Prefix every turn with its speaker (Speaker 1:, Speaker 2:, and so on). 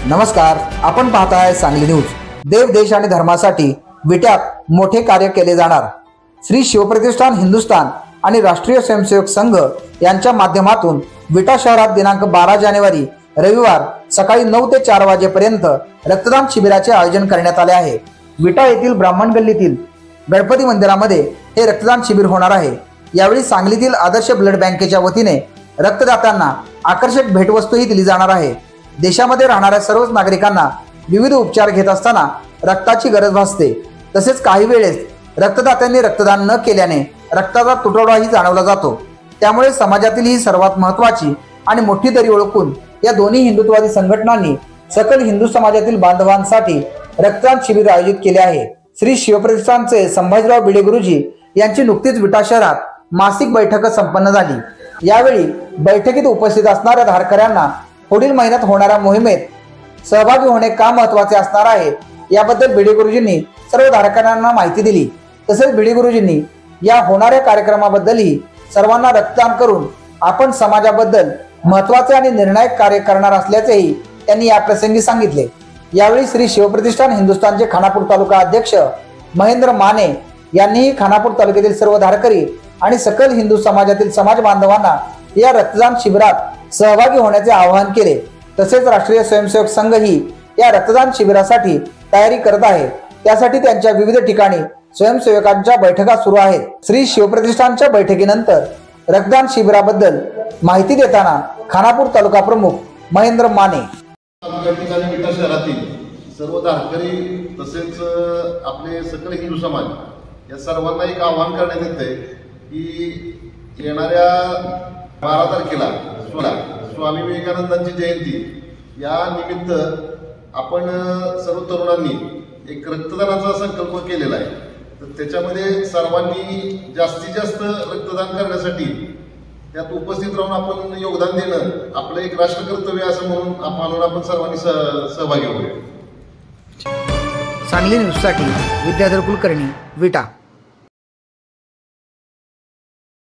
Speaker 1: नमस्कार, आपण पाहताय सांगली न्यूज। देव, देश आणि धर्मासाठी विट्यात मोठे कार्य केले जाणार। श्री शिवप्रतिष्ठान हिंदुस्थान आणि राष्ट्रीय स्वयंसेवक संघ यांच्या माध्यमातून विटा शहरात दिनांक 12 जानेवारी रविवार सकाळी 9 ते 4 वाजेपर्यंत रक्तदान शिबिराचे आयोजन करण्यात आले आहे। विटा येथील ब्राह्मण गल्लीतील गणपती मंदिरामध्ये हे रक्तदान शिबिर होणार आहे। यावेळी सांगलीतील आदर्श ब्लड बँकेच्या वतीने रक्तदात्यांना आकर्षक भेटवस्तूही दिली जाणार आहे। देशामध्ये राहणाऱ्या सर्वच नागरिकांना विविध उपचार घेत असताना रक्ताची गरज भासते। तसेच काही वेळेस रक्तदात्यांनी रक्तदान न केल्याने रक्ताचा तुटवडाही जाणवला जातो। त्यामुळे समाजातील ही सर्वात महत्त्वाची आणि मोठी दरी ओळखून या दोन्ही हिंदुत्ववादी संघटनांनी सकल हिंदू समाजातील बांधवांसाठी रक्तदान शिबिर आयोजित केले आहे। श्री शिवप्रतिष्ठानचे संभाजीराव भिडे गुरुजी यांची नुकतीच विटा शहरात मासिक बैठक संपन्न झाली। यावेळी बैठकीत उपस्थित असणाऱ्या धारकऱ्यांना पुढील महिन्यात होणाऱ्या मोहिमेत सहभागी होणे का महत्त्वाचे असणार आहे याबद्दल भिडे गुरुजींनी सर्व धारकऱ्यांना माहिती दिली। तसेच भिडे गुरुजींनी या होणाऱ्या कार्यक्रमाबद्दलही सर्वांना रक्तदान करून आपण समाजाबद्दल महत्त्वाचे आणि निर्णायक कार्य करणार असल्याचेही त्यांनी या प्रसंगी सांगितले। यावेळी श्री शिवप्रतिष्ठान हिंदुस्थानचे खानापूर तालुका अध्यक्ष महेंद्र माने यांनीही खानापूर तालुक्यातील सर्व धारकरी आणि सकल हिंदू समाजातील समाज बांधवांना या रक्तदान शिबिरात सहभागी होण्याचे आवाहन केले। तसेच राष्ट्रीय स्वयंसेवक संघ ही या रक्तदान शिबिरासाठी तयारी करत आहे। त्यासाठी त्यांच्या विविध ठिकाणी स्वयंसेवकांच्या बैठका सुरू आहेत। श्री शिवप्रतिष्ठानच्या बैठकीनंतर रक्तदान शिबिराबद्दल माहिती देताना खानापूर तालुका प्रमुख महेंद्र माने
Speaker 2: विटा शहरातील सर्व धारकरी तसेच आपले सकल हिंदू समाज या सर्वांना एक आवाहन करण्यात येते की येणाऱ्या 12 तारखेला स्वामी विवेकानंदांची जयंती या निमित्त आपण सर्व तरुणांनी एक रक्तदानाचा संकल्प केलेला आहे। तर त्याच्यामध्ये सर्वांनी जास्तीत जास्त रक्तदान करण्यासाठी त्यात उपस्थित राहून आपण योगदान देणं आपलं एक राष्ट्रकर्तव्य असं म्हणून आपण सर्वांनी सहभागी होऊया।
Speaker 1: सांगली न्यूजसाठी विद्याधर कुलकर्णी, विटा।